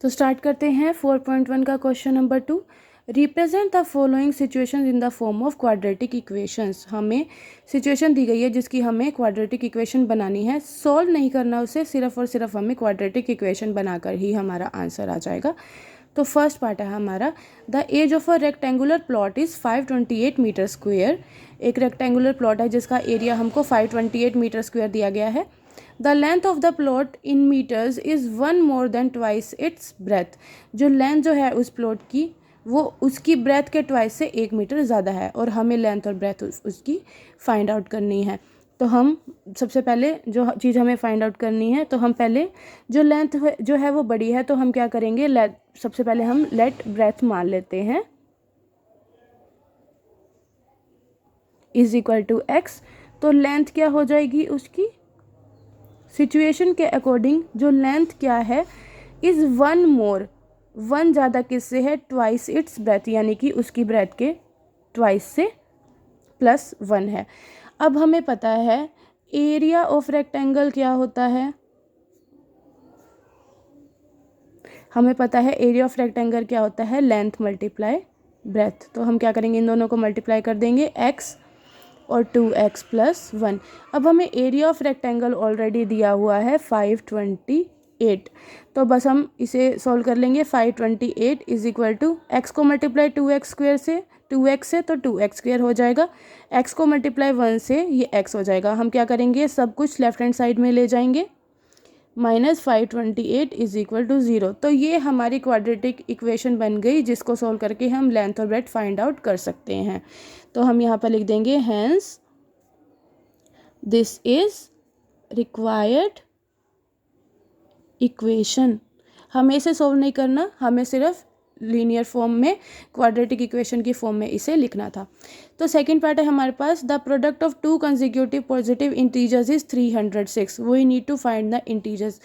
तो स्टार्ट करते हैं 4.1 का question number 2। Represent the following situations in the form of quadratic equations. हमें सिचुएशन दी गई है जिसकी हमें क्वाड्रेटिक इक्वेशन बनानी है। सॉल्व नहीं करना उसे, सिर्फ और सिर्फ हमें क्वाड्रेटिक इक्वेशन बनाकर ही हमारा आंसर आ जाएगा। तो फर्स्ट पार्ट है हमारा, the age of a rectangular plot is 528 metre square. एक रेक्टेंगुलर प्लॉट है जिसका एरिया हमको 528 मीटर स्क्वेयर दिया गया है। The length of the plot in metres is 1 more than twice its breadth. जो लेंथ जो है उस प्लॉट की वो उसकी ब्रेथ के ट्वाइस से 1 मीटर ज़्यादा है और हमें लेंथ और ब्रेथ उसकी फाइंड आउट करनी है। तो हम सबसे पहले जो चीज़ हमें फाइंड आउट करनी है, तो हम पहले जो लेंथ जो है वो बड़ी है, तो हम क्या करेंगे, सबसे पहले हम लेट ब्रेथ मान लेते हैं इज इक्वल टू एक्स। तो लेंथ क्या हो जाएगी उसकी, सिचुएशन के अकॉर्डिंग जो लेंथ क्या है इज़ 1 more, 1 ज़्यादा किससे है, ट्वाइस इट्स ब्रेथ, यानी कि उसकी ब्रेथ के ट्वाइस से +1 है। अब हमें पता है एरिया ऑफ रेक्टेंगल क्या होता है, हमें पता है एरिया ऑफ रेक्टेंगल क्या होता है, लेंथ मल्टीप्लाई ब्रेथ। तो हम क्या करेंगे, इन दोनों को मल्टीप्लाई कर देंगे, x और 2x + 1। अब हमें एरिया ऑफ रेक्टेंगल ऑलरेडी दिया हुआ है 528, तो बस हम इसे सॉल्व कर लेंगे। 528 इज इक्वल टू एक्स को मल्टीप्लाई 2x स्क्वेयर से, 2x से तो 2x स्क्वेयर हो जाएगा, x को मल्टीप्लाई 1 से ये x हो जाएगा। हम क्या करेंगे, सब कुछ लेफ्ट हैंड साइड में ले जाएंगे, -528 इज इक्वल टू 0। तो ये हमारी क्वाड्रेटिक इक्वेशन बन गई जिसको सॉल्व करके हम लेंथ और ब्रेथ फाइंड आउट कर सकते हैं। तो हम यहाँ पर लिख देंगे hence this is required equation. हमें इसे सॉल्व नहीं करना, हमें सिर्फ लीनियर फॉर्म में, क्वाड्रेटिक इक्वेशन की फॉर्म में इसे लिखना था। तो सेकंड पार्ट है हमारे पास, the product of 2 consecutive positive integers is 306। We need to find the integers.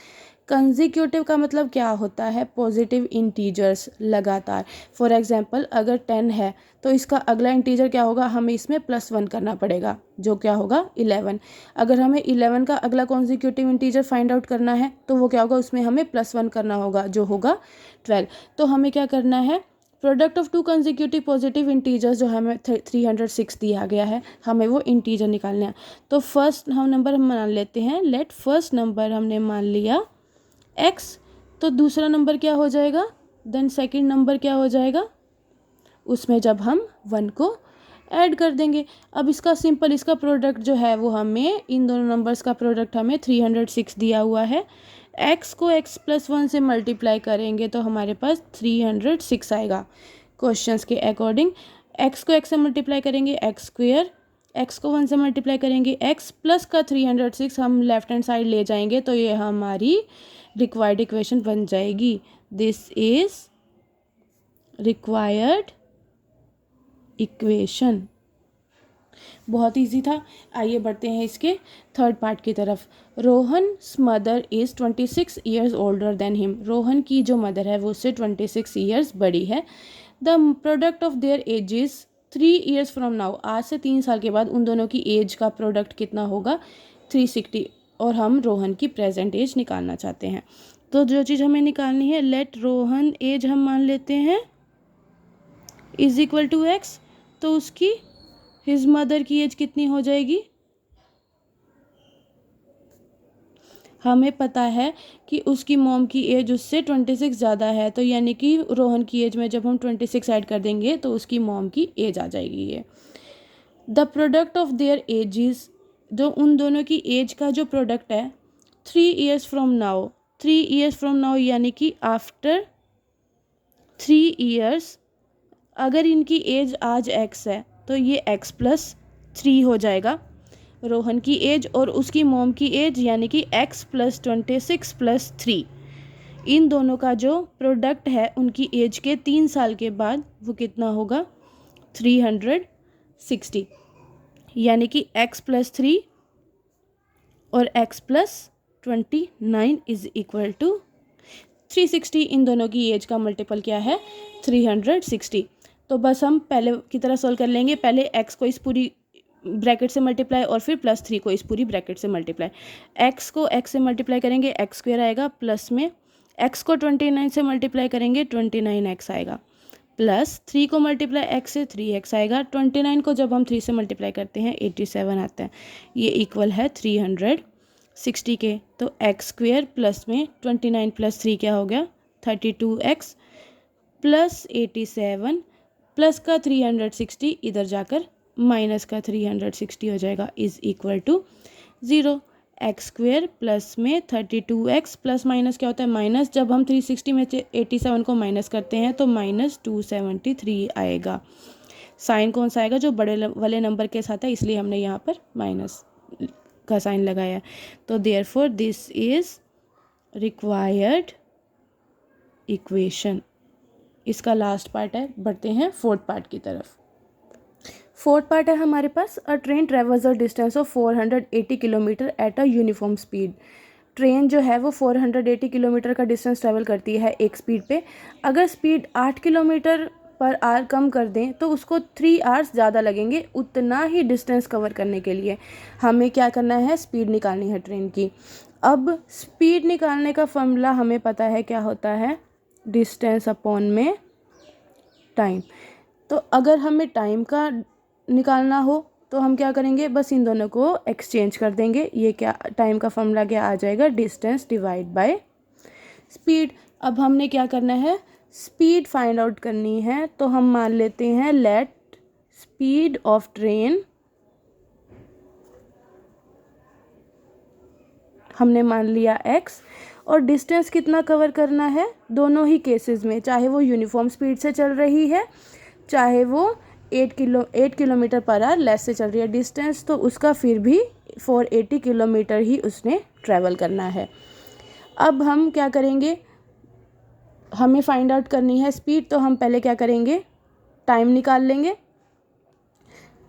Consecutive का मतलब क्या होता है, पॉजिटिव इंटीजर्स, लगातार। फॉर एग्जांपल अगर 10 है तो इसका अगला इंटीजर क्या होगा, हमें इसमें +1 करना पड़ेगा, जो क्या होगा 11। अगर हमें 11 का अगला कॉन्जिक्यूटिव इंटीजर फाइंड आउट करना है तो वो क्या होगा, उसमें हमें +1 करना होगा, जो होगा 12। तो हमें क्या करना है, product of 2 consecutive positive integers जो हमें 306 दिया गया है, हमें वो इंटीजर निकालना है। तो फर्स्ट नंबर हम मान लेते हैं, लेट फर्स्ट नंबर हमने मान लिया x, तो दूसरा नंबर क्या हो जाएगा, देन सेकंड नंबर क्या हो जाएगा, उसमें जब हम 1 को ऐड कर देंगे। अब इसका सिंपल, इसका प्रोडक्ट जो है वो हमें, इन दोनों नंबर्स का प्रोडक्ट हमें 306 दिया हुआ है। x को x + 1 से मल्टीप्लाई करेंगे तो हमारे पास 306 आएगा। क्वेश्चंस के अकॉर्डिंग x को x से मल्टीप्लाई करेंगे x स्क्वेयर, x को 1 से मल्टीप्लाई करेंगे x प्लस का 306 हम लेफ्ट हैंड साइड ले जाएंगे तो ये हमारी रिक्वायर्ड इक्वेशन बन जाएगी। This is required equation. बहुत इजी था। आइए बढ़ते हैं इसके थर्ड पार्ट की तरफ। Rohan mother is 26 years older than him. Rohan की जो मदर है वो उससे 26 ईयर्स बड़ी है। The product of their edges 3 years from now. आज से 3 साल के बाद उन दोनों की एज का प्रोडक्ट कितना होगा, 360, और हम रोहन की प्रेजेंट एज निकालना चाहते हैं। तो जो चीज़ हमें निकालनी है, लेट रोहन एज हम मान लेते हैं इज इक्वल टू एक्स। तो उसकी हिज मदर की एज कितनी हो जाएगी, हमें पता है कि उसकी मॉम की एज उससे 26 ज़्यादा है, तो यानी कि रोहन की एज में जब हम 26 ऐड कर देंगे तो उसकी मॉम की एज आ जाएगी ये। The product of their edges, जो उन दोनों की एज का जो प्रोडक्ट है 3 years from now. 3 years from now यानी कि आफ्टर 3 ईयर्स, अगर इनकी एज आज x है तो ये x + 3 हो जाएगा रोहन की एज, और उसकी मॉम की एज यानी कि x + 26 + 3। इन दोनों का जो प्रोडक्ट है उनकी एज के 3 साल के बाद वो कितना होगा, 360, यानी कि x + 3 और x + 29 इज इक्वल टू 360। इन दोनों की एज का मल्टीपल क्या है, 360। तो बस हम पहले की तरह सोल्व कर लेंगे, पहले x को इस पूरी ब्रैकेट से मल्टीप्लाई और फिर +3 को इस पूरी ब्रैकेट से मल्टीप्लाई। x को x से मल्टीप्लाई करेंगे x स्क्वेयर आएगा, प्लस में x को 29 से मल्टीप्लाई करेंगे 29x आएगा, प्लस 3 को मल्टीप्लाई x से 3x आएगा, 29 को जब हम 3 से मल्टीप्लाई करते हैं 87 आता है, ये इक्वल है 360 के। तो एक्स स्क्वेयर प्लस में 29 प्लस 3 क्या हो गया 32x प्लस 87 प्लस का 360 इधर जाकर माइनस का 360 हो जाएगा, is equal to 0। X square plus में 32x प्लस माइनस क्या होता है माइनस, जब हम 360 में से 87 को माइनस करते हैं तो माइनस 273 आएगा। साइन कौन सा आएगा, जो बड़े वाले नंबर के साथ है, इसलिए हमने यहाँ पर माइनस का साइन लगाया। तो therefore this is required equation. इसका लास्ट पार्ट है, बढ़ते हैं फोर्थ पार्ट की तरफ। फोर्थ पार्ट है हमारे पास, a train travels a distance of 480 kilometre at a uniform speed. Train जो है वो 480 किलोमीटर का डिस्टेंस ट्रेवल करती है एक स्पीड पे। अगर स्पीड 8 किलोमीटर पर आवर कम कर दें तो उसको 3 आवर्स ज़्यादा लगेंगे उतना ही डिस्टेंस कवर करने के लिए। हमें क्या करना है, स्पीड निकालनी है ट्रेन की। अब स्पीड निकालने का फॉर्मूला हमें पता है क्या होता है, डिस्टेंस अपॉन में टाइम। तो अगर हमें टाइम का निकालना हो तो हम क्या करेंगे, बस इन दोनों को एक्सचेंज कर देंगे। ये क्या टाइम का फॉर्मूला क्या आ जाएगा, डिस्टेंस डिवाइड बाय स्पीड। अब हमने क्या करना है, स्पीड फाइंड आउट करनी है। तो हम मान लेते हैं लेट स्पीड ऑफ ट्रेन, हमने मान लिया x, और डिस्टेंस कितना कवर करना है दोनों ही केसेस में, चाहे वो यूनिफॉर्म स्पीड से चल रही है चाहे वो 8 किलोमीटर पर आवर लेस से चल रही है डिस्टेंस, तो उसका फिर भी 480 किलोमीटर ही उसने ट्रैवल करना है। अब हम क्या करेंगे, हमें फाइंड आउट करनी है स्पीड, तो हम पहले क्या करेंगे, टाइम निकाल लेंगे।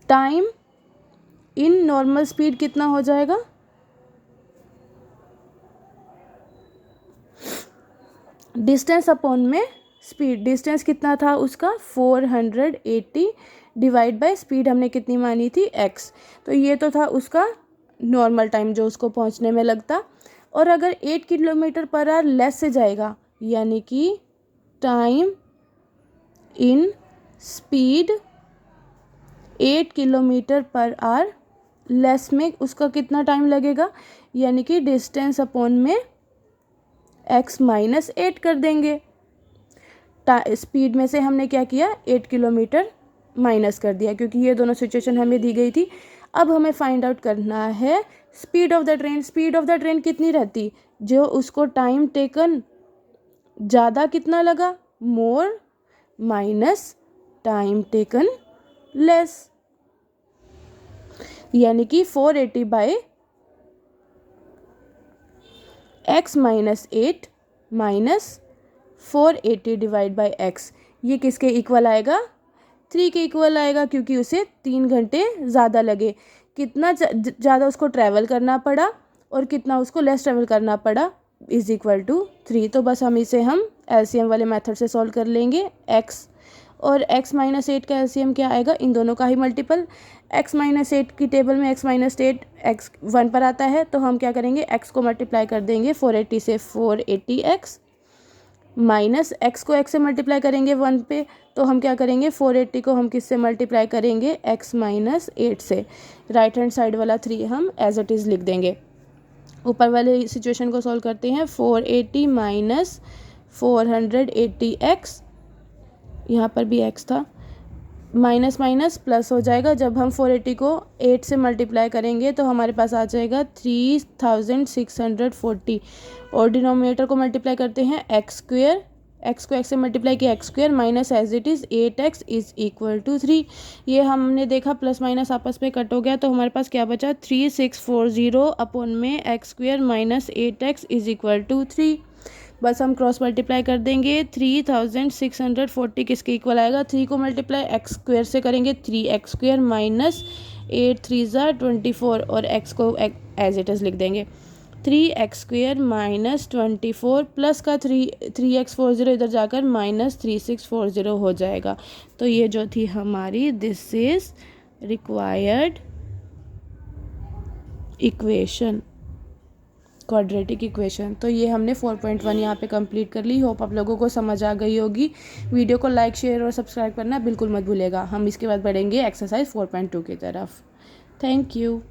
टाइम इन नॉर्मल स्पीड कितना हो जाएगा, डिस्टेंस अपॉन में स्पीड। डिस्टेंस कितना था उसका 480 डिवाइड बाय स्पीड हमने कितनी मानी थी x। तो ये तो था उसका नॉर्मल टाइम जो उसको पहुंचने में लगता। और अगर 8 किलोमीटर पर आवर लेस से जाएगा, यानी कि time in speed 8 kilometre per hour less में उसका कितना टाइम लगेगा, यानी कि डिस्टेंस अपॉन में x माइनस 8 कर देंगे। स्पीड में से हमने क्या किया, 8 किलोमीटर माइनस कर दिया, क्योंकि ये दोनों सिचुएशन हमें दी गई थी। अब हमें फाइंड आउट करना है speed of the train. Speed of the train कितनी रहती, जो उसको टाइम टेकन ज़्यादा कितना लगा, more, minus time taken less, यानी कि 480 by x minus 8 minus 480 divide by x। ये किसके इक्वल आएगा, 3 के इक्वल आएगा, क्योंकि उसे 3 घंटे ज़्यादा लगे। कितना ज़्यादा उसको ट्रैवल करना पड़ा और कितना उसको लेस ट्रैवल करना पड़ा, इज इक्वल टू 3। तो बस हम एलसीएम वाले मेथड से सॉल्व कर लेंगे। x और x माइनस 8 का एलसीएम क्या आएगा, इन दोनों का ही मल्टीपल। x माइनस 8 की टेबल में x माइनस 8 x 1 पर आता है, तो हम क्या करेंगे, x को मल्टीप्लाई कर देंगे 480 से 480x, माइनस x को x से मल्टीप्लाई करेंगे 1 पे, तो हम क्या करेंगे, 480 को हम किससे मल्टीप्लाई करेंगे, x माइनस 8 से। राइट हैंड साइड वाला 3 हम एज इट इज़ लिख देंगे। ऊपर वाले सिचुएशन को सॉल्व करते हैं, 480 माइनस 480x, यहाँ पर भी x था, माइनस माइनस प्लस हो जाएगा। जब हम 480 को 8 से मल्टीप्लाई करेंगे तो हमारे पास आ जाएगा 3640, और डिनोमिनेटर को मल्टीप्लाई करते हैं x स्क्वेयर, x को x से मल्टीप्लाई किया x square minus as it is 8x is equal to 3। ये हमने देखा प्लस माइनस आपस में कट हो गया, तो हमारे पास क्या बचा, 3640 अपॉन में x square minus 8x is equal to 3। बस हम क्रॉस मल्टीप्लाई कर देंगे। 3640 किसके इक्वल आएगा, 3 को मल्टीप्लाई x स्क्वेयर से करेंगे 3x स्क्वेयर माइनस 8 3 24, और x को एज इट इज़ लिख देंगे 3x स्क्वेयर माइनस 24 प्लस का 3x40 इधर जाकर माइनस 3640 हो जाएगा। तो ये जो थी हमारी this is required equation. Quadratic equation. तो ये हमने 4.1 यहाँ पे कंप्लीट कर ली। होप आप लोगों को समझ आ गई होगी। वीडियो को लाइक, शेयर और सब्सक्राइब करना बिल्कुल मत भूलिएगा। हम इसके बाद बढ़ेंगे एक्सरसाइज 4.2 की तरफ। Thank you.